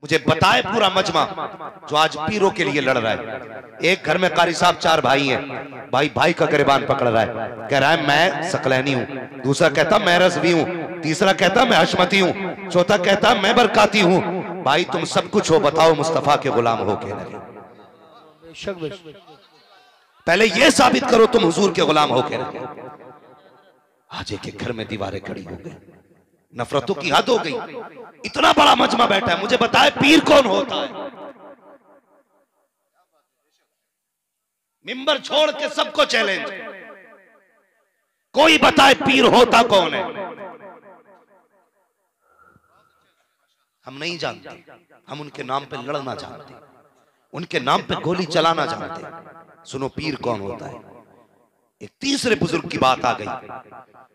मुझे बताए पूरा मजमा जो आज पीरों के लिए लड़ रहा है। एक घर में कारी साहब 4 भाई हैं, भाई भाई का गिरबान पकड़ रहा है, कह रहा है मैं सकलैनी हूँ, दूसरा कहता मैं रज़वी हूँ, तीसरा कहता मैं हशमती हूँ, चौथा कहता मैं बरकाती हूँ। भाई तुम सब कुछ हो, बताओ मुस्तफा के गुलाम हो के लगे। पहले ये साबित करो तुम हुजूर के गुलाम हो के लगे। आज एक घर में दीवारें खड़ी हो गई, नफरतों की हद हो गई। इतना बड़ा मजमा बैठा है, मुझे बताए पीर कौन होता है? मिंबर छोड़ के सबको चैलेंज, कोई बताए पीर होता कौन है? हम नहीं जानते, हम उनके नाम पे लड़ना जानते, उनके नाम पे गोली चलाना जानते। सुनो पीर कौन होता है। एक तीसरे बुजुर्ग की बात आ गई,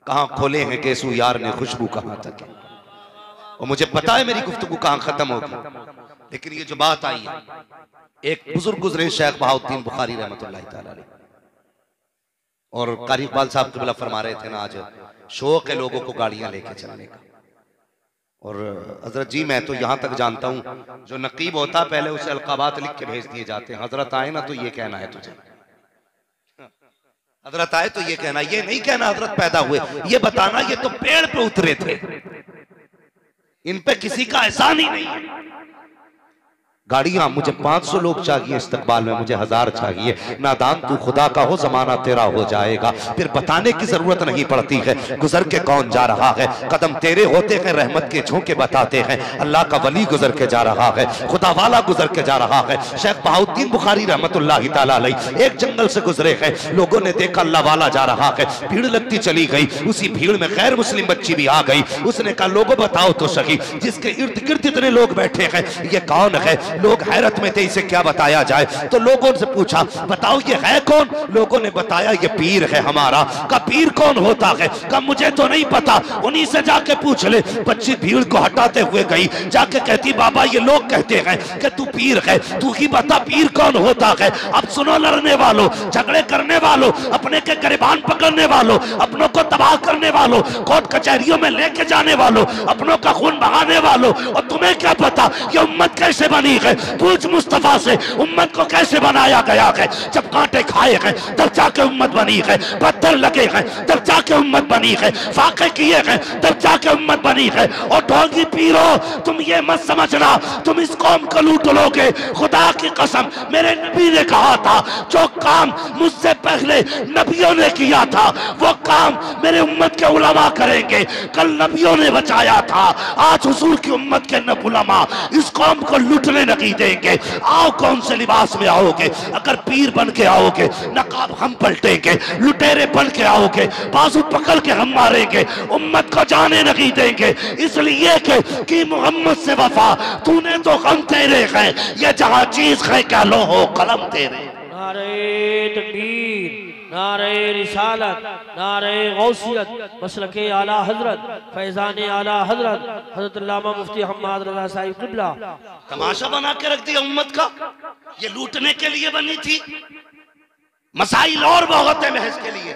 कहां खोले हैं केसू यार ने खुशबू कहां तक है। और मुझे पता है मेरी गुफ्तगू कहां खत्म होगी, लेकिन ये जो बात आई है, एक बुजुर्ग गुजरे शेख बहाउद्दीन बुखारी रहमतुल्लाह तआला अलैह, और कारी इकबाल साहब क़िबला फरमा रहे थे ना, आज शौक है लोगों को गाड़ियां लेके चलने का। और हजरत जी मैं तो यहां तक जानता हूं, जो नकीब होता पहले उसे अलकाबात लिख के भेज दिए जाते हैं, हजरत आए ना तो ये कहना है तुझे, हजरत आए तो ये कहना, ये नहीं कहना हजरत पैदा हुए, ये बताना ये तो पेड़ पे उतरे थे, इन पे किसी का एहसान ही नहीं है। गाड़ियां मुझे 500 लोग चाहिए इस्तकबाल में, मुझे 1000 चाहिए। नादान तू खुदा का हो, जमाना तेरा हो जाएगा, फिर बताने की जरूरत नहीं पड़ती है गुजर के कौन जा रहा है। कदम तेरे होते हैं रहमत के झोंके बताते हैं, अल्लाह का वली गुजर के जा रहा है, खुदा वाला गुजर के जा रहा है। शेख बहाउद्दीन बुखारी रहमतुल्लाह तआला अलैह एक जंगल से गुजरे हैं, लोगों ने देखा अल्लाह वाला जा रहा है, भीड़ लगती चली गई, उसी भीड़ में गैर मुस्लिम बच्ची भी आ गई। उसने कहा लोगों बताओ तो सही, जिसके इर्द गिर्द इतने लोग बैठे हैं ये कौन है? लोग हैरत में थे, इसे क्या बताया जाए। तो लोगों से पूछा बताओ ये है कौन? लोगों ने बताया ये पीर है हमारा। का पीर कौन होता है? का मुझे तो नहीं पता, उन्हीं से जाके पूछ ले। बच्ची भीड़ को हटाते हुए गई, जाके कहती बाबा ये लोग कहते हैं कि तू पीर है, तू ही बता पीर कौन होता है। अब सुनो लड़ने वालों, झगड़े करने वालों, अपने के गिरबान पकड़ने वालों, अपनों को तबाह करने वालों, कोर्ट कचहरियों में लेके जाने वालों, अपनों का खून बहाने वालों, और तुम्हें क्या पता ये उम्मत कैसे बनी है? पूछ मुस्तफा से उम्मत को कैसे बनाया गया है। जब कांटे खाए हैं तब जाके उम्मत बनी है, पत्थर लगे हैं तब जाके उम्मत बनी है, फाके किए हैं तब जाके उम्मत बनी है। और ढोंगी पीरो तुम ये मत समझना तुम इस कौम को लूट लोगे। खुदा की कसम मेरे नबी ने कहा था जो काम मुझसे पहले नबियों ने किया था वो काम मेरे उम्मत के उलमा करेंगे। कल नबियों ने बचाया था, आज हुजूर की उम्मत के न उलमा इस कौम को लूटने नहीं देंगे। आओ कौन से लिबास में आओगे? अगर पीर बन के आओगे नकाब हम पलटेंगे, लुटेरे बन के आओगे बाजू पकड़ के हम मारेंगे, उम्मत को जाने नहीं देंगे। इसलिए कि मोहम्मद से वफा तूने तो गम तेरे है, ये जहां चीज है क्या लो हो कलम तेरे। नारे तकबीर, नारे रिसालत, नारे गौसियत, मसलके आला हजरत, फैजान आला हजरत, हजरत अल्लामा मुफ्ती हम्माद रज़ा साहिब क़िबला। तमाशा बना के रख दिया उम्मत का, ये लूटने के लिए बनी थी। मसाइल और बहुत है महज के लिए,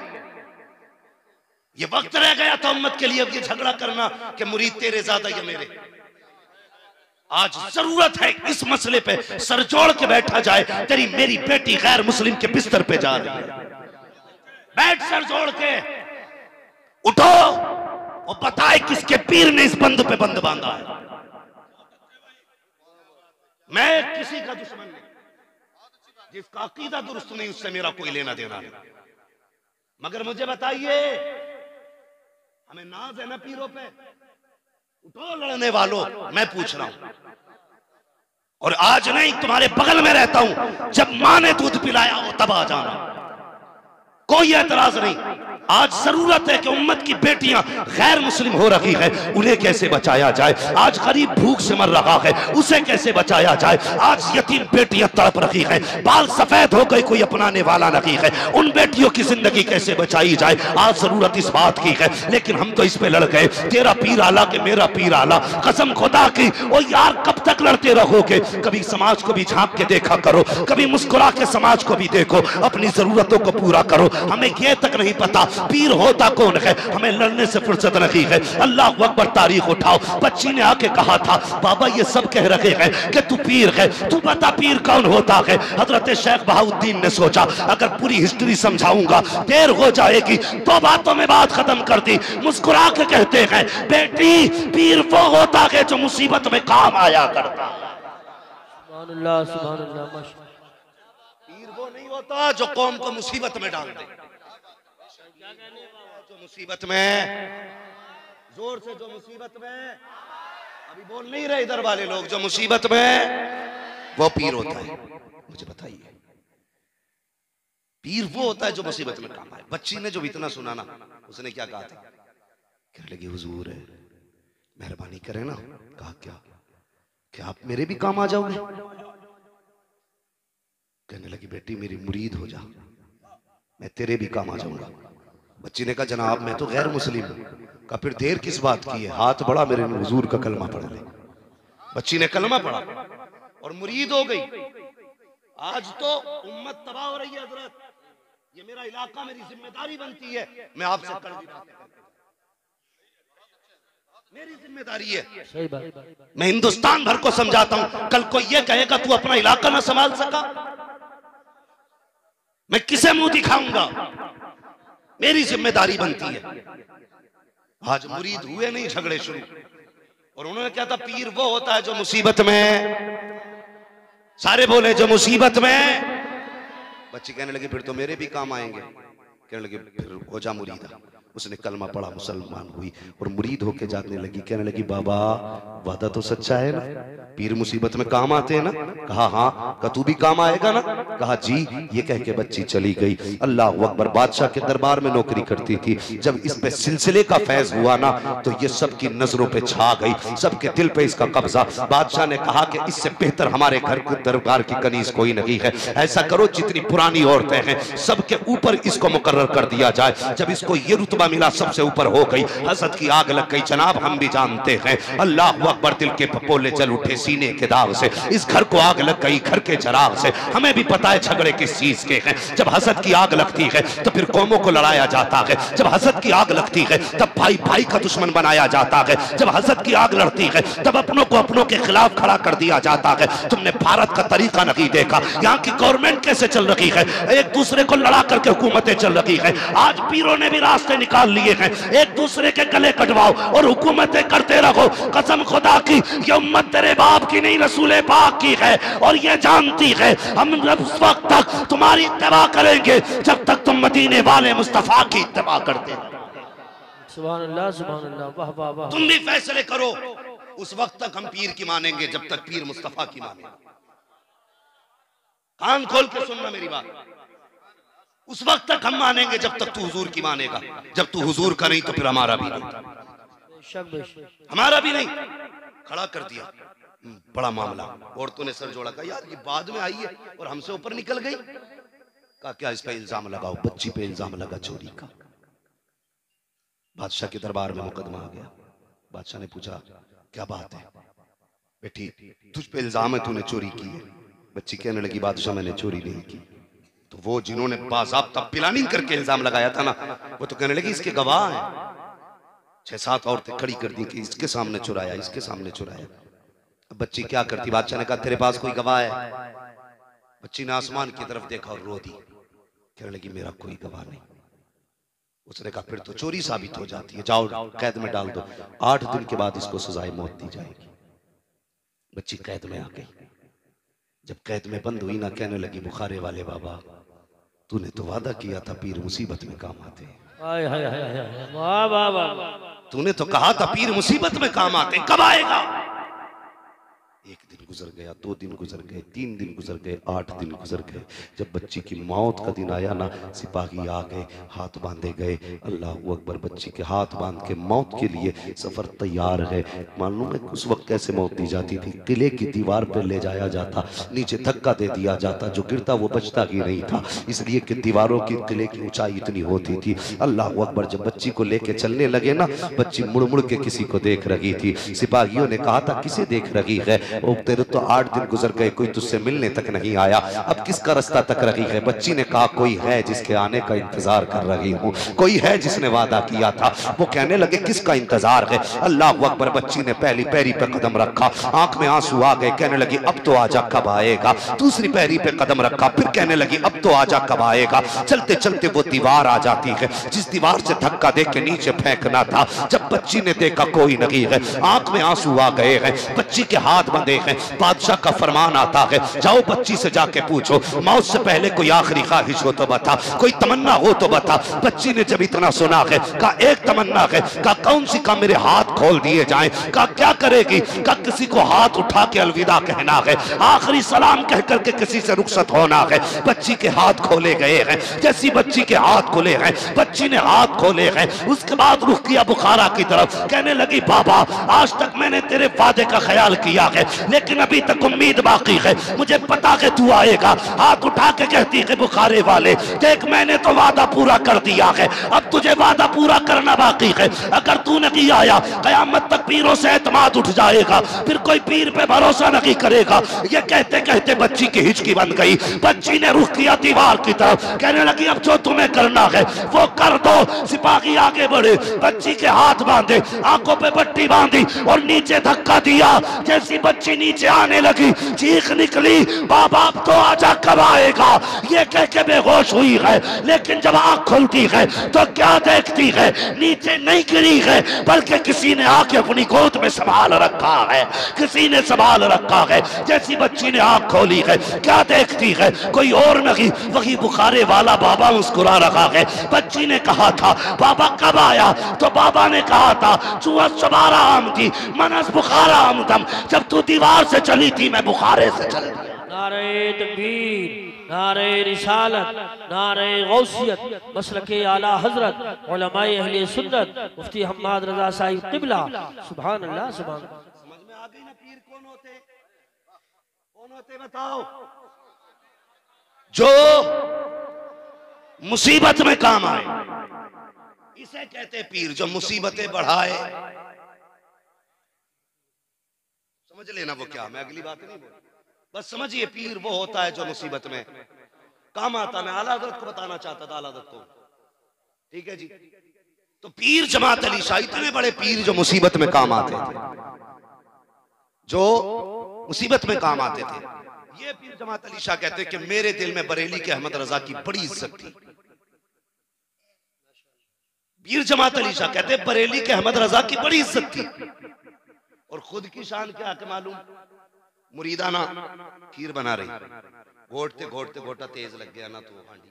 ये वक्त रह गया था उम्मत के लिए अब ये झगड़ा करना कि मुरीद तेरे ज्यादा या मेरे। आज जरूरत है इस मसले पे सर जोड़ के बैठा जाए। तेरी मेरी बेटी गैर मुस्लिम के बिस्तर पे जा रही है, बैठ सर जोड़ के, उठो और बताए किसके पीर ने इस बंद पे बंद बांधा है। मैं किसी का दुश्मन नहीं, जिसका अकीदा दुरुस्त नहीं उससे मेरा कोई लेना देना नहीं। मगर मुझे बताइए हमें नाज है ना पीरों पे? उठो लड़ने वालों, मैं पूछ रहा हूं। और आज नहीं तुम्हारे बगल में रहता हूं, जब मां ने दूध पिलाया हो तब आ जाना, कोई एतराज नहीं। आज जरूरत है कि उम्मत की बेटियां गैर मुस्लिम हो रही है, उन्हें कैसे बचाया जाए। आज गरीब भूख से मर रहा है, उसे कैसे बचाया जाए। आज यतीम बेटियां तड़प रही है, बाल सफेद हो गए, कोई अपनाने वाला नहीं है, उन बेटियों की जिंदगी कैसे बचाई जाए। आज जरूरत इस बात की है, लेकिन हम तो इस पे लड़ गए। तेरा पीर आला के मेरा पीर आला, कसम खुदा की। ओ यार कब तक लड़ते रहोगे? कभी समाज को भी झांक के देखा करो, कभी मुस्कुरा के समाज को भी देखो, अपनी जरूरतों को पूरा करो। हमें ये तक नहीं पता पीर होता कौन है, हमें लड़ने से फुर्सत नहीं है। अल्लाह अकबर, तारीख उठाओ। बच्ची ने आके कहा था बाबा ये सब कह रहे हैं कि तू पीर है, तू बता पीर कौन होता है। हजरत शेख बहाउद्दीन ने सोचा अगर पूरी हिस्ट्री समझाऊंगा देर हो जाएगी, तो बातों में बात खत्म कर दी। मुस्कुरा के कहते हैं बेटी पीर वो होता है जो मुसीबत में काम आया करता। सुभान अल्लाह, सुभान अल्लाह। पीर वो नहीं होता जो कौम को मुसीबत में डाल दे, जो मुसीबत में, जोर से, जो मुसीबत में, अभी बोल नहीं रहे इधर वाले लोग, जो मुसीबत में वो पीर होता है। मुझे बताइए पीर वो होता है जो मुसीबत में काम आए। बच्ची ने जो इतना सुना ना, उसने क्या कहा था, कहने लगी हुजूर है मेहरबानी करें ना। कहा क्या आप मेरे भी काम आ जाओगे? कहने लगी बेटी मेरी मुरीद हो जा, मैं तेरे भी काम आ जाऊंगा। बच्ची ने कहा जनाब मैं तो गैर मुस्लिम हूं। कहा फिर देर किस बात की है, हाथ बढ़ा मेरे हुजूर का कलमा पढ़ ले। बच्ची ने कलमा पढ़ा और मुरीद हो गई। आज तो उम्मत तबाह हो रही है हजरत, ये मेरा इलाका, मेरी जिम्मेदारी बनती है, मैं आपसे कड़वी बात करता हूं, मेरी जिम्मेदारी है। सही बात। मैं हिंदुस्तान भर को समझाता हूं, कल को ये कहेगा तू अपना इलाका ना संभाल सका, मैं किसे मुंह दिखाऊंगा, मेरी जिम्मेदारी बनती है। आज मुरीद हुए नहीं, झगड़े शुरू। और उन्होंने क्या था, पीर वो होता है जो मुसीबत में, सारे बोले जो मुसीबत में। बच्ची कहने लगी फिर तो मेरे भी काम आएंगे। कहने लगे फिर हो जा मुरीदा। उसने कलमा पढ़ा, मुसलमान हुई और मुरीद होके जाने लगी। कहने लगी बाबा वादा तो सच्चा है ना, पीर मुसीबत में काम आते हैं ना? कहा हाँ। कहा तू भी काम आएगा ना? कहा जी। ये कह के बच्ची चली गई। अल्लाह अकबर। बादशाह के दरबार में नौकरी करती थी। जब इस पे सिलसिले का फैज हुआ ना, तो ये सबकी नजरों पे छा गई, सबके दिल पे इसका कब्जा। बादशाह ने कहा कि इससे बेहतर हमारे घर के दरबार की कनीज कोई नहीं है। ऐसा करो जितनी पुरानी औरतें हैं सबके ऊपर इसको मुकर्रर कर दिया जाए। जब इसको ये रुतबा मिला सबसे ऊपर हो गई, हसद की आग लग गई। जनाब हम भी जानते हैं, अल्लाह अकबर, दिल के पपोले जल उठे सीने के दाग से, इस घर को आग लग गई घर के चराग से। हमें भी पता है झगड़े किस चीज के हैं। जब हसद की आग लगती है तो फिर कौमों को लड़ाया जाता है। जब हसद की आग लगती है तब भाई भाई का दुश्मन बनाया जाता है। जब हसद की आग लगती है तब अपनों को अपनों के खिलाफ खड़ा कर दिया जाता है। तुमने भारत का तरीका नहीं देखा, यहाँ की गवर्नमेंट कैसे चल रही है, एक दूसरे को लड़ा करके हुकूमतें चल रही है। आज पीरों ने भी रास्ते निकाल लिए हैं, एक दूसरे के गले कटवाओ और हुकूमतें करते रहो। कसम खुदा की ये उम्मत तेरे बाप की नहीं रसूल पाक की है, और ये जानती है हम उस वक्त तक तुम्हारी इत्तबा करेंगे जब तक तुम मदीने वाले मुस्तफा की इत्तबा करते हो। सुभान अल्लाह, सुभान अल्लाह। वाह वाह वाह। तुम भी फैसले करो, उस वक्त तक हम पीर की मानेंगे जब तक पीर मुस्तफा की मानेंगे। कान खोल के सुनना मेरी बात, उस वक्त तक हम मानेंगे जब तक तू हुजूर की मानेगा। जब तू हुजूर का नहीं तो फिर हमारा भी नहीं, हमारा भी नहीं। खड़ा कर दिया, बड़ा मामला। औरतों ने सर जोड़ा, कहा यार ये बाद में आई है और हमसे ऊपर निकल गई। कहा क्या इस पे इल्जाम लगाओ? बच्ची पे इल्जाम लगा चोरी का। बादशाह के दरबार में मुकदमा आ गया। बादशाह ने पूछा क्या बात है बेटी, तुझ पे इल्जाम है तूने चोरी की है। बच्ची कहने लगी बादशाह मैंने चोरी नहीं की। तो वो जिन्होंने बाज़ाब्ता प्लानिंग करके इल्जाम लगाया था ना, वो तो कहने लगी इसके गवाह हैं। 6-7 औरतें खड़ी कर दी कि इसके सामने चुराया, इसके सामने चुराया। अब बच्ची क्या करती? बादशाह ने कहा तेरे पास कोई गवाह है? बच्ची ने आसमान की तरफ देखा और रो दी। कहने लगी मेरा कोई गवाह नहीं। उसने कहा फिर तो चोरी साबित हो जाती है, जाओ कैद में डाल दो, 8 दिन के बाद इसको सजाए मौत दी जाएगी। बच्ची कैद में आ गई। जब कैद में बंद हुई ना, कहने लगी बुखारे वाले बाबा तूने तो वादा किया था पीर मुसीबत में काम आते हैं। वाह वाह वाह। तूने तो कहा था पीर मुसीबत में काम आते, कब आएगा? 1 दिन गुजर गया, 2 दिन गुजर गए, 3 दिन गुजर गए, 8 दिन गुजर गए। जब बच्ची की मौत का दिन आया ना, सिपाही आ गए, हाथ बांधे गए। अल्लाह अकबर। बच्ची के हाथ बांध के मौत के लिए सफर तैयार है। मालूम है उस वक्त कैसे मौत दी जाती थी? किले की दीवार पर ले जाया जाता, नीचे धक्का दे दिया जाता, जो गिरता वो बचता ही नहीं था, इसलिए कि दीवारों की किले की ऊंचाई इतनी होती थी। अल्लाह अकबर। जब बच्ची को लेके चलने लगे ना, बच्ची मुड़ मुड़ के किसी को देख रही थी। सिपाहियों ने कहा था किसे देख रही है? वो तेरे तो 8 दिन गुजर गए, कोई तुझसे मिलने तक नहीं आया, अब किसका रास्ता तक रही है? बच्ची ने कहा कोई है जिसके आने का इंतजार कर रही हूँ, कोई है जिसने वादा किया था। वो कहने लगे किसका इंतजार है? अल्लाह अकबर। बच्ची ने पहली पैरी पे कदम रखा, आंख में आंसू आ गए, कहने लगी अब तो आजा कब आएगा। दूसरी पैरी पे कदम रखा, फिर कहने लगी अब तो आजा कब आएगा। चलते चलते वो दीवार आ जाती है, जिस दीवार से धक्का दे के नीचे फेंकना था। जब बच्ची ने देखा कोई नहीं है, आंख में आंसू आ गए हैं, बच्ची के हाथ बंधे हैं। बादशाह का फरमान आता है, जाओ बच्ची से जाके पूछो मौत से पहले कोई आखिरी ख्वाहिश हो तो बता, कोई तमन्ना हो तो बता। बच्ची ने जब इतना सुना है, कहा एक तमन्ना है। कहा कौन सी? का मेरे हाथ खोल दिए जाएं। कहा क्या करेगी? कहा किसी को हाथ उठा के अलविदा कहना है, आखिरी सलाम कह करके किसी से रुखसत होना है। बच्ची के हाथ खोले गए हैं। जैसी बच्ची के हाथ खोले हैं, बच्ची ने हाथ खोले हैं, उसके बाद रुख किया बुखारा की तरफ। कहने लगी बाबा आज तक मैंने तेरे वादे का ख्याल किया है, लेकिन अभी तक उम्मीद बाकी है, मुझे पता है तू आएगा। हाथ उठा के कहती है बुखारे वाले, देख मैंने तो वादा पूरा कर दिया है, अब तुझे वादा पूरा करना बाकी है। अगर तू नहीं आया कयामत तक पीरों से एतमाद उठ जाएगा, फिर कोई पीर पे भरोसा नहीं करेगा। ये कहते कहते बच्ची की हिचकी बन गई। बच्ची ने रुख किया दीवार की तरफ, कहने लगी अब जो तुम्हें करना है वो कर दो। सिपाही आगे बढ़े, बच्ची के हाथ बांधे, आंखों पे पट्टी बांधी और नीचे धक्का दिया। जैसी बच्ची नीचे आने लगी, चीख निकली बाबा अब तो आजा कब आएगा। ये कह के बेहोश हुई है, लेकिन जब आंख खुलती है तो क्या देखती है? नीचे नहीं गिरी है, बल्कि किसी ने आके अपनी गोद में संभाल रखा है, किसी ने संभाल रखा है। जैसी बच्ची ने आंख खोली है, क्या देखती है? कोई और नहीं, वही बुखारे वाला बाबा मुस्कुरा रहा है। बच्ची ने कहा था बाबा कब आया? तो बाबा ने कहा था चुआ सवारा आम थी मनस बुखारा आमदम, जब तू दीवार से चली थी मैं बुखारे से चल दिया। नारे तकबीर, नारे रिसालत, नारे गौसियत, मसलके आला हजरत, उलमाए अहले सुन्नत, मुफ्ती हम्माद रजा साहिब क़िबला। सुभान अल्लाह, सुभान। समझ में आ गई ना पीर कौन होते? कौन होते बताओ? जो मुसीबत में काम आए, इसे कहते पीर। जो मुसीबतें बढ़ाए, समझ लेना वो क्या, मैं अगली बात नहीं बोल, बस समझिए पीर वो होता है जो मुसीबत में काम आता। मैं आला हज़रत को बताना चाहता था, आला हज़रत को, ठीक है जी। तो पीर जमात अली शाह इतने बड़े पीर जो मुसीबत में काम आते थे, जो मुसीबत में काम आते थे। ये पीर जमात अली शाह कहते कि मेरे दिल में बरेली के अहमद रजा की बड़ी इज्जत थी। पीर जमात अली शाह कहते बरेली के अहमद रजा की बड़ी इज्जत थी। और खुद की शान क्या है मालूम? मुरीदाना खीर बना रही, घोटते घोटते घोटा तेज लग गया ना तो हांडी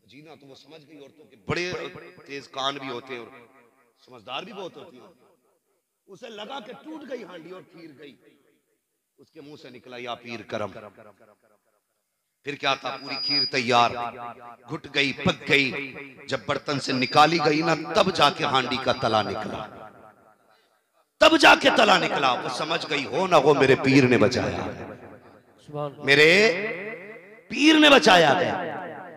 जी ना, तो वो समझ गई। औरतों के बड़े तेज कान भी होते हैं और समझदार भी बहुत होती है। उसे लगा कि टूट गई हांडी और खीर गई, उसके मुंह से निकला या पीर करम। फिर क्या था? पूरी खीर तैयार, घुट गई, पक गई। जब बर्तन से निकाली गई ना, तब जाके हांडी का तला निकला, तब जाके तला निकला। वो समझ गई हो ना, वो मेरे पीर ने बचाया, मेरे पीर ने बचाया गया।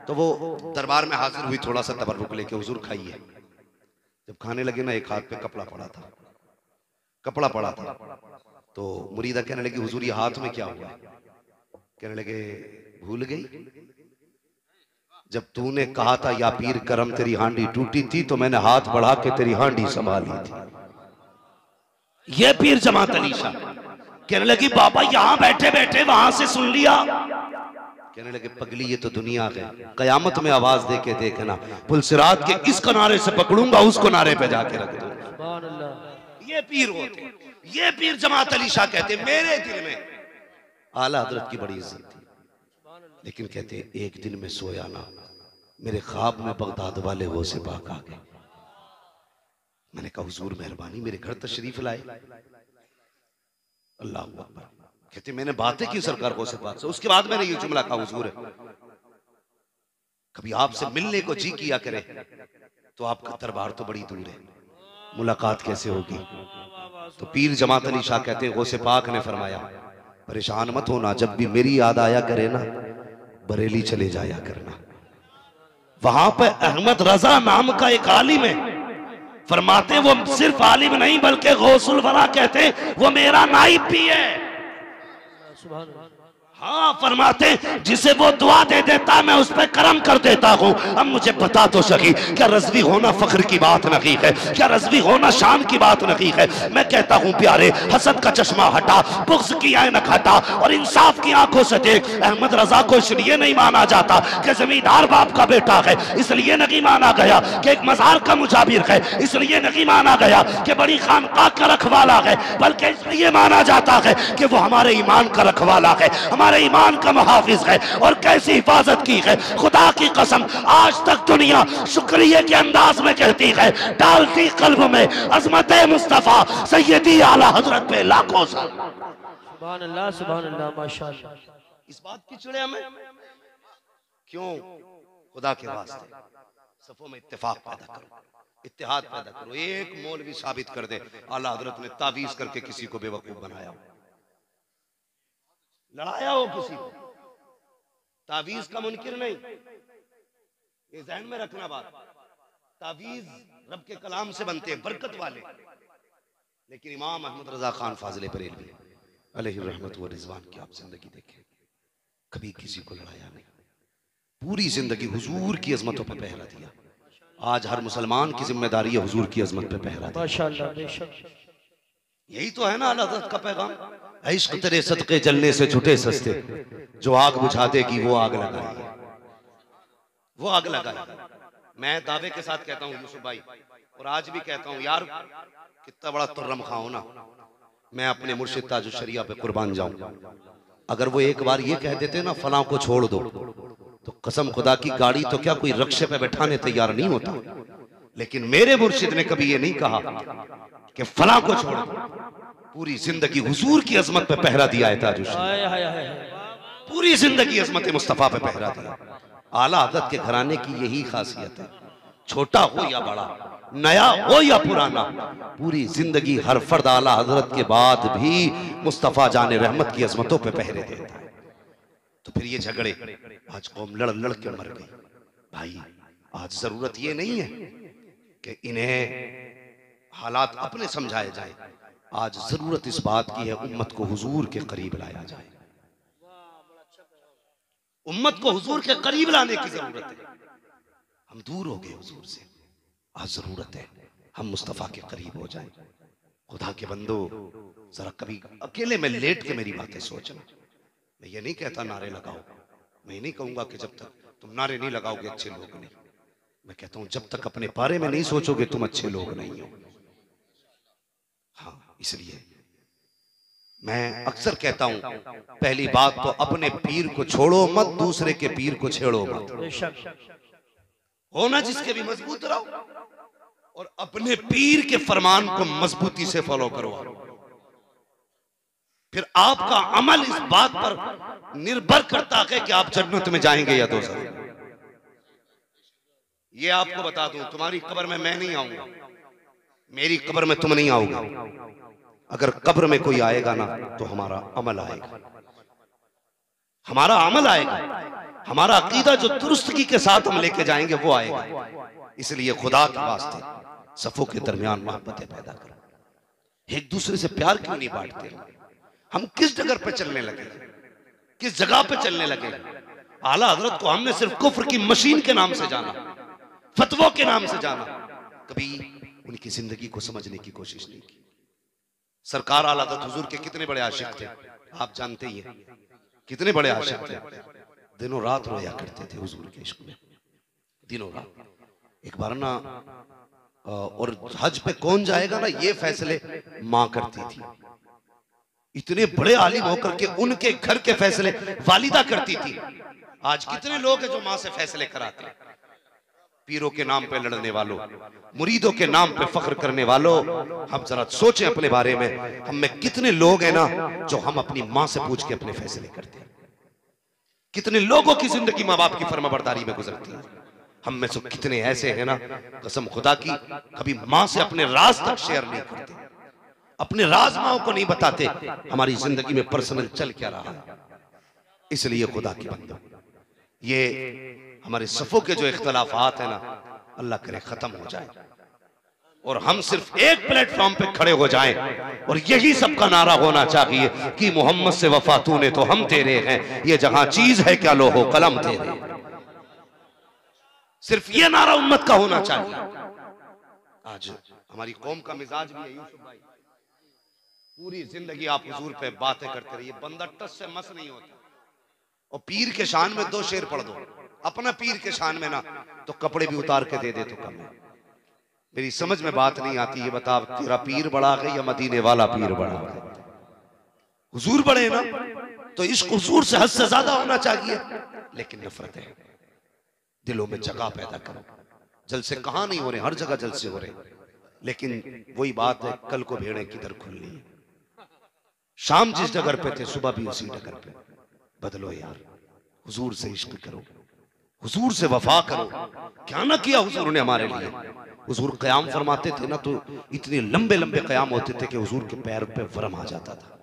तो वो दरबार में हाजिर हुई, थोड़ा सा तबर्रुक लेके, हुजूर खाइए। जब खाने लगे ना, एक हाथ पे कपड़ा पड़ा था, कपड़ा पड़ा था। तो मुरीदा कहने लगी हुजूर ये हाथ में क्या हुआ? कहने लगे भूल गई, जब तूने कहा था या पीर करम तेरी हांडी टूटी थी तो मैंने हाथ बढ़ा के तेरी हांडी संभाली थी। ये पीर जमात अली शाह कहने लगी बाबा यहां बैठे बैठे वहां से सुन लिया। कहने लगे पगली ये तो दुनिया है, कयामत में आवाज दे के देखना, पुलसिरात के इस किनारे से पकड़ूंगा उस किनारे पे जाके रख दूंगा। ये पीर होते, ये पीर जमात अली शाह कहते मेरे दिल में आला हजरत की बड़ी इज्जत थी, लेकिन कहते एक दिन में सोया ना, मेरे ख्वाब में बगदाद वाले वो से पाक आ गए। मैंने कहा हुजूर मेहरबानी मेरे घर तशरीफ लाए। अल्लाह अकबर। कहते मैंने बातें की सरकार को से पाक से, उसके बाद मैंने ये जुमला कहा हुजूर कभी आपसे मिलने को जी किया करे तो आपका दरबार तो बड़ी दूर है, मुलाकात कैसे होगी? तो पीर जमात अली शाह कहते हैं गौसे पाक ने फरमाया परेशान मत होना, जब भी मेरी याद आया करे ना बरेली चले जाया करना। वहां पर अहमद रजा नाम का एक आलिम है, फरमाते वो सिर्फ आलिम नहीं बल्कि गौसुल वरा कहते वो मेरा नाइब भी है। हाँ, फरमाते जिसे वो दुआ दे देता मैं उस पर करम कर देता हूँ। अब मुझे बता तो सकी, क्या रज़वी होना फख्र की बात नहीं है? क्या रज़वी होना शान की बात नहीं है? मैं कहता हूँ प्यारे, हसद का चश्मा हटा, बुग़्ज़ की ऐनक हटा और इंसाफ की आंखों से देख। अहमद रजा को इसलिए नहीं माना जाता कि जमींदार बाप का बेटा है, इसलिए नहीं माना गया कि एक मज़ार का मुजाबिर है, इसलिए नहीं माना गया कि बड़ी खानकाह का रखवाला है, बल्कि इसलिए माना जाता है कि वो हमारे ईमान का रखवाला है, हमारे ईमान का मुहाफिज है। और कैसी हिफाजत की है, खुदा की कसम आज तक दुनिया शुक्रिया के अंदाज में कहती है, डालती कल्ब में अजमत मुस्तफा सैयदी आला हजरत पे लाखों सुभान अल्लाह माशाअल्लाह। इस बात की चिड़िया में क्यों? खुदा के वास्ते सफों में इत्तेफाक पैदा करो, इत्तेहाद पैदा करो। एक मौलवी साबित कर दे आला हजरत ने तावीज करके किसी को बेवकूफ बनाया, लड़ाया हो किसी को, तावीज का मुनकिर नहीं, ये ज़हन में रखना बात। तावीज रब के कलाम से बनते हैं, बरकत वाले। लेकिन इमाम अहमद रजा खान फाजिल बरेलवी अलैहि रहमत व रिजवान की आप जिंदगी देखें, कभी किसी को लड़ाया नहीं, पूरी जिंदगी हुजूर की अजमतों पे पहरा दिया। आज हर मुसलमान की जिम्मेदारी है हुजूर की अजमत पे पहरा दिया। माशाअल्लाह, बेशक यही तो है ना आला हज़रत का पैगाम। इश्क तेरे सदके जलने से छुटे सस्ते, जो आग बुझा देगी वो आग लगाएगी, वो आग लगाएगी। मैं दावे के साथ कहता हूँ यूसुफ भाई, और आज भी कहता हूँ यार, कितना बड़ा तुर्रम खाओ ना, मैं अपने मुर्शिद ताजुश शरिया पे कुर्बान जाऊं। अगर वो एक बार ये कह देते ना फलां को छोड़ दो, तो कसम खुदा की गाड़ी तो क्या कोई रक्शे पे बैठाने तैयार नहीं होता। लेकिन मेरे मुर्शिद ने कभी ये नहीं कहा कि फलां को छोड़ दो। पूरी जिंदगी हुजूर की अजमत पे पहरा दिया है ताजुश, पूरी जिंदगी अजमत मुस्तफा पे पहरा दिया। आला हज़रत के घराने की यही खासियत है, छोटा हो या बड़ा, नया हो या पुराना, पूरी जिंदगी हर फर्द आला हजरत के बाद भी मुस्तफा जाने रहमत की अजमतों पे पहरे देता है। तो फिर ये झगड़े, आज कौम लड़ लड़ के मर गई। भाई आज जरूरत ये नहीं है कि इन्हें हालात अपने समझाए जाए, आज जरूरत इस बात की है उम्मत को हुजूर के करीब लाया जाए। उम्मत को हुजूर के करीब लाने की जरूरत है। हम दूर हो गए हुजूर से, आज जरूरत है हम मुस्तफा के करीब हो जाएं। खुदा के बंदो, जरा कभी अकेले में लेट के मेरी बातें सोचना। मैं ये नहीं कहता नारे लगाओ, मैं नहीं कहूंगा कि जब तक तुम नारे नहीं लगाओगे अच्छे लोग नहीं। मैं कहता हूं जब तक अपने बारे में नहीं सोचोगे तुम अच्छे लोग नहीं हो। हाँ, इसलिए मैं अक्सर कहता हूं, पहली बात तो अपने पीर को छोड़ो मत, दूसरे के पीर को छेड़ो मत। होना जिसके भी मजबूत रहो, और अपने पीर के फरमान को मजबूती से फॉलो करो। फिर आपका अमल इस बात पर निर्भर करता है कि आप जन्नत में जाएंगे या दोज़ख। ये आपको बता दूं, तुम्हारी कब्र में मैं नहीं आऊंगा, मेरी कब्र में तुम नहीं आओगे। अगर कब्र में कोई आएगा ना तो हमारा अमल आएगा, हमारा अमल आएगा, हमारा अकीदा जो दुरुस्तगी के साथ हम लेके जाएंगे वो आएगा। इसलिए खुदा के वास्ते सफों के दरमियान मोहब्बतें पैदा करो, एक दूसरे से प्यार क्यों नहीं बांटते? हम किस जगह पे चलने लगे, किस जगह पे चलने लगे? आला हजरत को हमने सिर्फ कुफ्र की मशीन के नाम से जाना, फतवों के नाम से जाना, कभी उनकी जिंदगी को समझने की कोशिश नहीं की। सरकार आला हज़रत हुजूर के कितने बड़े आशिक थे, आप जानते ही हैं, कितने बड़े आशिक थे। दिनों रात रोया करते थे हुजूर के इश्क में, दिनों रात। एक बार ना, और हज पे कौन जाएगा ना ये फैसले माँ करती थी। इतने बड़े आलिम होकर के उनके घर के फैसले वालिदा करती थी। आज कितने लोग हैं जो माँ से फैसले कराते हैं? पीरों के नाम पे लड़ने वालों, मुरीदों के नाम पे फख्र करने वालों, हम जरा सोचें अपने बारे में। हम में कितने लोग हैं ना जो हम अपनी माँ से पूछ के अपने फैसले करते हैं। कितने लोगों की जिंदगी माँ बाप की फर्माबरदारी में गुजरती है। हम में से कितने ऐसे हैं ना, कसम खुदा की, कभी माँ से अपने राज तक शेयर नहीं करते, अपने राज माँ को नहीं बताते हमारी जिंदगी में पर्सनल चल क्या रहा है। इसलिए खुदा की बंदो, ये हमारे सफों के जो इख्तलाफात है ना, अल्लाह करे खत्म हो जाए। और हम सिर्फ एक प्लेटफॉर्म पे खड़े हो जाएं और यही सबका नारा होना चाहिए कि मोहम्मद से वफा तूने तो हम तेरे हैं, ये जहां चीज है क्या लोहो कलम तेरे। सिर्फ ये नारा उम्मत का होना चाहिए। आज हमारी कौम का मिजाज भी है यूसुफ भाई, पूरी जिंदगी आप हुजूर पे बातें करते रहिए, बंदा टस से मस नहीं होता। और पीर के शान में 2 शेर पढ़ दो, अपना पीर के शान में ना तो कपड़े भी उतार के दे दे तो कम है। मेरी समझ में बात नहीं आती, ये बता तेरा पीर बड़ा है या मदीने वाला पीर बड़ा है? हुजूर बड़े ना तो इश्क हुजूर से हद से ज्यादा होना चाहिए। लेकिन नफरत है दिलों में, जगह पैदा करो। जलसे कहां नहीं हो रहे, हर जगह जलसे हो रहे, लेकिन वही बात है, कल को भेड़ें किधर खुलनी है। शाम जिस डगर पे थे सुबह भी उसी डगर पे। बदलो यार, हुजूर से इश्क करो, हुजूर से वफा करो। क्या ना किया हुजूर ने हमारे लिए। हुजूर क़याम फरमाते थे ना तो इतने लंबे लंबे क़याम होते थे कि हुजूर के पैर पे वरम आ जाता था।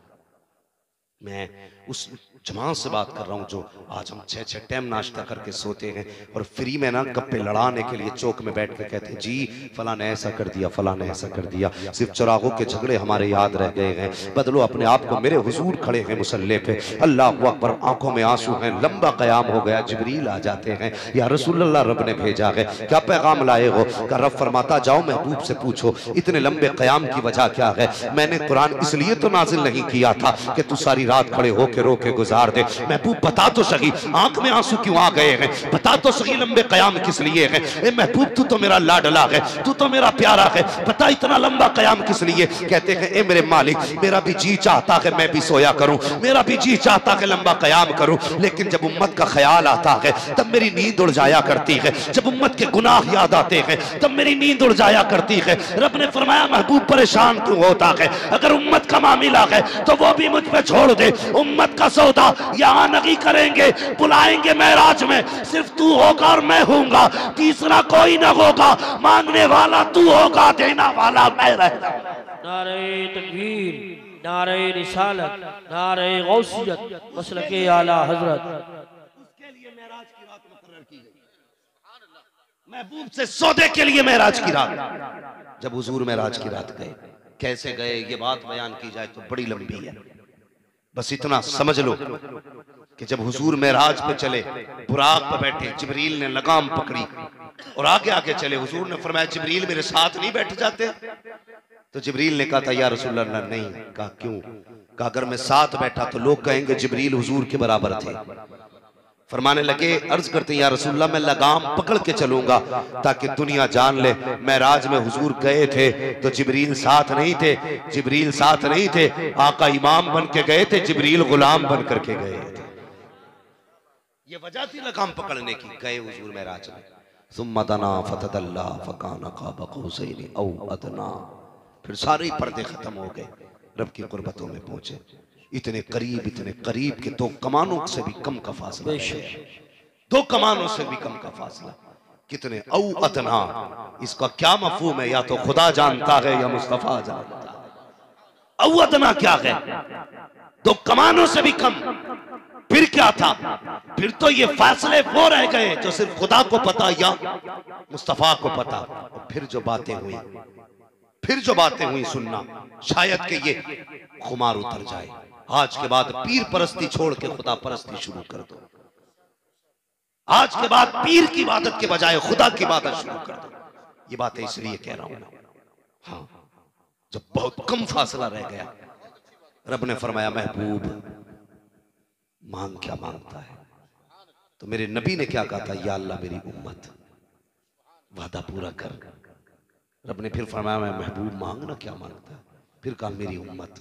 मैं उस जमात से बात कर रहा हूँ जो आज हम 6-6 टाइम नाश्ता करके सोते हैं और फ्री में ना गप्पे लड़ाने के लिए चौक में बैठ के कहते हैं जी फला ने ऐसा कर दिया, फला ने ऐसा कर दिया। सिर्फ चिरागों के झगड़े हमारे याद रह गए हैं। बदलो अपने आप को, मेरे हुजूर खड़े हैं मुसल्ले पे, अल्लाह अकबर, आंखों में आंसू हैं, लंबा क़याम हो गया, जिब्रील आ जाते हैं, या रसूलुल्लाह रब ने भेजा है, क्या पैगाम लाए हो? का रब फरमाता जाओ महबूब से पूछो इतने लंबे क़याम की वजह क्या है। मैंने कुरान इसलिए तो नाजिल नहीं किया था कि तू सारी रात खड़े होके रोके गुजार दे। महबूब बता तो सही आंख में आंसू क्यों आ गए हैं, बता तो सही लंबे कयाम किस लिए है। ए महबूब तू तो मेरा लाडला है, तू तो मेरा प्यारा है, बता इतना लंबा कयाम किस लिए। कहते हैं ए मेरे मालिक मेरा भी जी चाहता है मैं भी सोया करूं, मेरा भी जी चाहता है लंबा कयाम करूं, लेकिन जब उम्मत का ख्याल आता है तब मेरी नींद उड़ जाया करती है। जब उम्मत के गुनाह याद आते हैं तब मेरी नींद उड़ जाया करती है। रब ने फरमाया महबूब परेशान क्यों होता है, अगर उम्मत का मामला है तो वो भी मुझ पे छोड़ दे। उम्मत का सौदा यहां नहीं करेंगे, बुलाएंगे मेराज में, सिर्फ तू होगा और मैं होऊंगा, तीसरा कोई ना होगा। मांगने वाला तू होगा, देना वाला मैं रहूंगा। नारे तकबीर, नारे रिसालत, नारे गौसियत, मसलके आला हजरत। उसके लिए मेराज की रात मुकर्रर की गई, महबूब से सौदे के लिए मेराज की रात। जब हुजूर मेराज की रात गए, कैसे गए ये बात बयान की जाए तो बड़ी लंबी है, बस इतना समझ लो कि जब हुजूर मेराज पे चले, बुराक पे बैठे, जिब्रील ने लगाम पकड़ी और आगे आगे चले। हुजूर ने फरमाया जिब्रील मेरे साथ नहीं बैठ जाते? तो जिब्रील ने कहा था या रसूल अल्लाह नहीं। कहा क्यों? कहा अगर मैं साथ बैठा तो लोग कहेंगे जिब्रील हुजूर के बराबर थे। फरमाने लगे, अर्ज करते या रसूलल्लाह मैं लगाम पकड़ के चलूंगा ताकि दुनिया जान ले मेराज में हुजूर गए थे तो जिब्रील साथ नहीं थे, जिब्रील साथ नहीं थे, आका इमाम बन के गए थे, जिब्रील गुलाम बन करके गए थे। ये वजह थी लगाम पकड़ने की। गए हुजूर मेराज में, सुम्मा दना फतदल्ला फकाना क़ाब क़ौसैन औ अदना, फिर सारे पर्दे खत्म हो गए, रब की कुर्बतों में पहुंचे। इतने करीब के 2 कमानों से भी कम का फासला, 2 कमानों से भी कम का फासला। कितने औ अदना, इसका क्या मफहूम है? या तो खुदा जानता है या मुस्तफा जानता है। औ अदना क्या है? 2 कमानों से भी कम। फिर क्या था? फिर तो ये फासले वो रह गए जो सिर्फ खुदा को पता या मुस्तफा को पता। और फिर जो बातें हुई सुनना, शायद कि ये खुमार उतर जाए। आज के बाद पीर परस्ती छोड़ के खुदा परस्ती शुरू कर दो। आज के बाद पीर की इबादत के बजाय खुदा की इबादत शुरू कर दो। ये बातें इसलिए कह रहा हूं, हाँ, जब बहुत कम फासला रह गया, रब ने फरमाया महबूब मांग क्या मांगता है? तो मेरे नबी ने क्या कहा था? या अल्लाह मेरी उम्मत, वादा पूरा कर। रब ने फिर फरमाया मैं महबूब मांगना क्या मांगता है? फिर कहा मेरी उम्मत।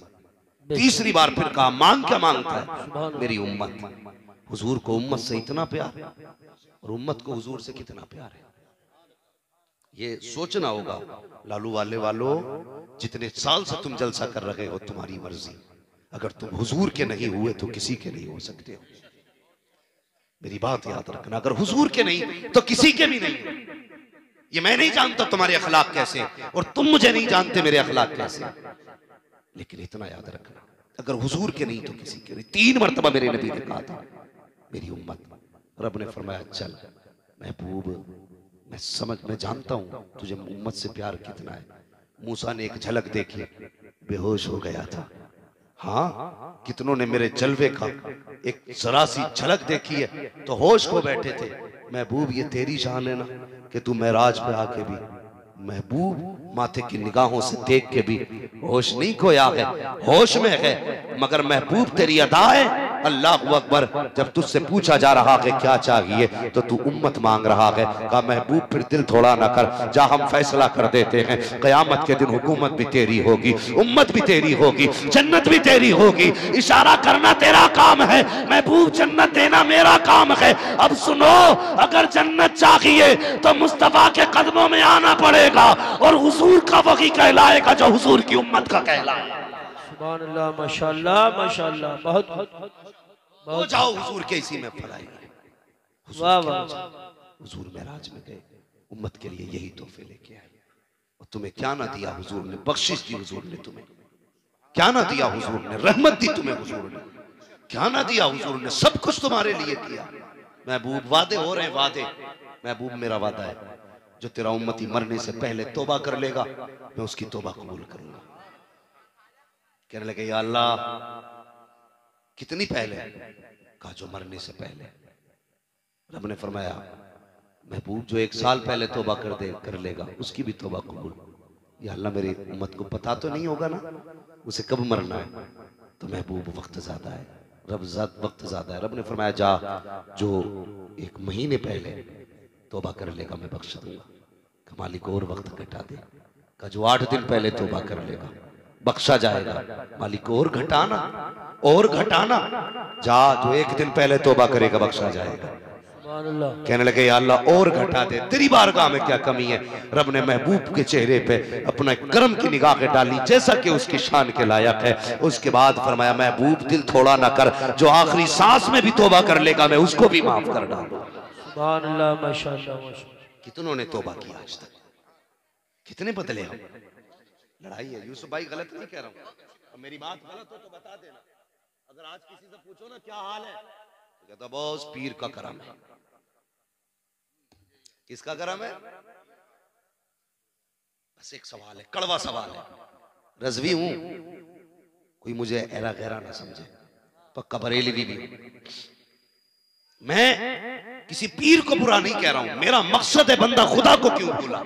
तीसरी बार फिर कहा मांग क्या मांगता है? मेरी उम्मत। हुजूर को उम्मत से इतना प्यार और उम्मत को हुजूर से कितना प्यार है, ये सोचना होगा। लालू वाले वालों, जितने साल से तुम जलसा कर रहे हो तुम्हारी मर्जी, अगर तुम हुजूर के नहीं हुए तो किसी के नहीं हो सकते हो। मेरी बात याद रखना, अगर हुजूर के नहीं तो किसी के भी नहीं। ये मैं नहीं जानता तुम्हारे अखलाक कैसे और तुम मुझे नहीं जानते मेरे अखलाक कैसे, लेकिन इतना याद रखना अगर हुजूर के नहीं तो किसी के नहीं। 3 मरतबा मेरे नबी ने कहा था मेरी उम्मत। रब ने फरमाया चल महबूब, मैं जानता हूं तुझे उम्मत से प्यार कितना है, मूसा ने एक झलक देखी, बेहोश हो गया था। हाँ, कितनों ने मेरे जलवे का एक जरा सी झलक देखी है तो होश खो बैठे थे। महबूब ये तेरी शान है ना कि तू मेराज पे आके भी महबूब माथे की निगाहों से देख के भी होश नहीं खोया है, होश में है। मगर महबूब तेरी अदा है, अल्लाह अकबर। जब तुझसे पूछा जा रहा है क्या चाहिए तो तू उम्मत मांग रहा है। कहा महबूब फिर दिल थोड़ा ना कर, जा हम फैसला कर देते हैं। कयामत के दिन हुकूमत भी तेरी होगी, उम्मत भी तेरी होगी, जन्नत भी तेरी होगी। इशारा करना तेरा काम है, महबूब जन्नत देना मेरा काम है। अब सुनो, अगर जन्नत चाहिए तो मुस्तफा के कदमों में आना पड़ेगा और हुजूर का वही कहलाएगा जो हुजूर की उम्मत का कहलाएगा। सुभान अल्लाह, माशाअल्लाह माशाअल्लाह, बहुत हो जाओ हुजूर के इसी में फराई। वाह वाह। हुजूर मेराज में गए, उम्मत के लिए यही तोहफे लेके आए। और तुम्हें क्या ना दिया हुजूर ने, बख्शिश दी हुजूर ने तुम्हें, क्या ना दिया हुजूर ने, रहमत दी तुम्हें हुजूर ने, क्या ना दिया हुजूर ने, सब कुछ तुम्हारे लिए किया। महबूब वादे हो रहे हैं, वादे। महबूब मेरा वादा है, जो तेरा उम्मती मरने से पहले तौबा कर लेगा मैं उसकी तौबा कबूल करूंगा। कहने लगे या अल्लाह कितनी पहले? कहा जो मरने से पहले। रब ने फरमाया महबूब जो 1 साल पहले तौबा कर लेगा उसकी भी तौबा कबूल। या अल्लाह मेरी उम्मत को पता तो नहीं होगा ना उसे कब मरना है। तो महबूब वक्त ज्यादा है, वक्त ज्यादा है। रब ने फरमाया जा जो 1 महीने पहले तौबा कर लेगा मैं बख्श दूंगा। मालिक और वक्त घटा दे। का जो 8 दिन पहले तौबा कर लेगा बख्शा जाएगा। मालिक और घटाना, और घटाना। जा जो 1 दिन पहले तौबा करेगा बख्शा जाएगा। कहने लगे या अल्लाह और घटा दे, तेरी बारगाह में क्या कमी है। रब ने महबूब के चेहरे पे अपना करम की निगाहें डाली जैसा कि उसकी शान के लायक है। उसके बाद फरमाया महबूब दिल थोड़ा ना कर, जो आखिरी सांस में भी तौबा कर लेगा मैं उसको भी माफ कर डालूंगा। सुभान अल्लाह, माशाअल्लाह माशाअल्लाह। कितनों ने तौबा किया आज तक, कितने बदले हम। लड़ाई है यूसुफ भाई, गलत नहीं कह रहा हूं, मेरी बात गलत हो तो बता देना। अगर आज किसी से पूछो ना क्या हाल है तो कहता बस पीर का करम है। किसका करम है? बस एक सवाल है, कड़वा सवाल है। रज़वी हूं, कोई मुझे ऐरा गहरा ना समझे, पक्का बरेलवी भी। मैं किसी पीर को बुरा नहीं कह रहा हूं, मेरा मकसद है बंदा खुदा को क्यों भूला।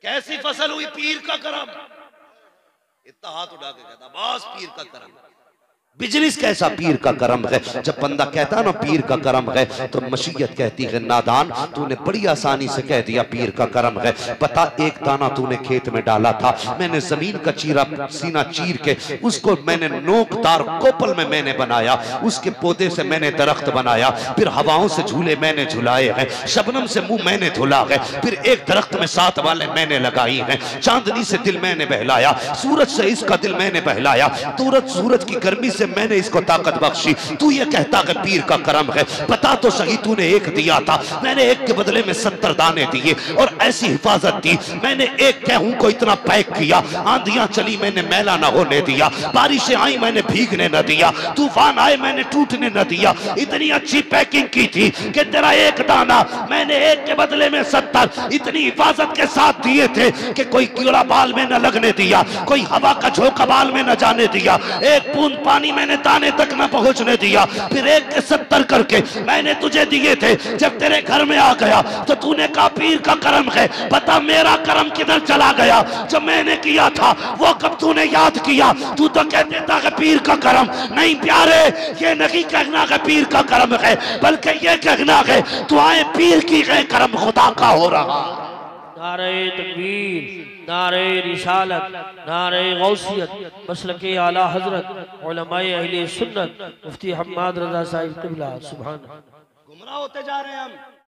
कैसी फसल हुई पीर का करम। इतना हाथ उठा के कहता बस पीर का करम। बिजनेस कैसा पीर का करम है। जब बंदा कहता है ना पीर का करम है तो मशीयत कहती है नादान तूने बड़ी आसानी से कह दिया पीर का करम है। पता एक दाना तूने खेत में डाला था, मैंने जमीन का सीना चीर के उसको मैंने नोकदार कोपल में मैंने बनाया, उसके पौधे से मैंने दरख्त बनाया, फिर हवाओं से झूले मैंने झुलाए हैं, शबनम से मुंह मैंने धुला है, फिर एक दरख्त में 7 वाले मैंने लगाई हैं, चांदनी से दिल मैंने बहलाया, सूरज से इसका दिल मैंने बहलाया, सूरज की गर्मी से मैंने इसको ताकत बख्शी। तू ये कहता है पीर का करम है, पता तो सही तूने 1 दिया था, मैंने 1 के बदले में 70 दाने दिए और ऐसी हिफाजत दी। मैंने 1 गेहूं को इतना पैक किया, आंधियां चली मैंने मैला ना होने दिया, बारिशें आई मैंने भीगने न दिया, तूफान आए मैंने टूटने न दिया। इतनी अच्छी पैकिंग की थी कि तेरा 1 दाना मैंने 1 के बदले में 70 इतनी हिफाजत के साथ दिए थे कि कोई कीड़ा बाल में न लगने दिया, कोई हवा का झोंका बाल में न जाने दिया, 1 बूंद पानी मैंने दाने तक न पहुंचने दिया। फिर 1 के 70 करके मैंने तुझे दिए थे। जब तेरे घर में आ गया तो तूने कहा पीर का करम है। पता मेरा करम किधर चला गया? जो मैंने किया था वो कब तूने याद किया? तू तो कह देता है पीर का करम। नहीं प्यारे, ये नहीं कहना है पीर का करम है, बल्कि ये कहना है तू आए पीर की है करम खुदा का हो रहा। नारे तकबीर, नारे रिसालत, नारे गौसियत, मसलके आला हजरत उलमाए अहले सुन्नत मुफ्ती हम्माद रजा साहिब क़िबला। सुभान। गुमराह होते जा रहे हैं हम।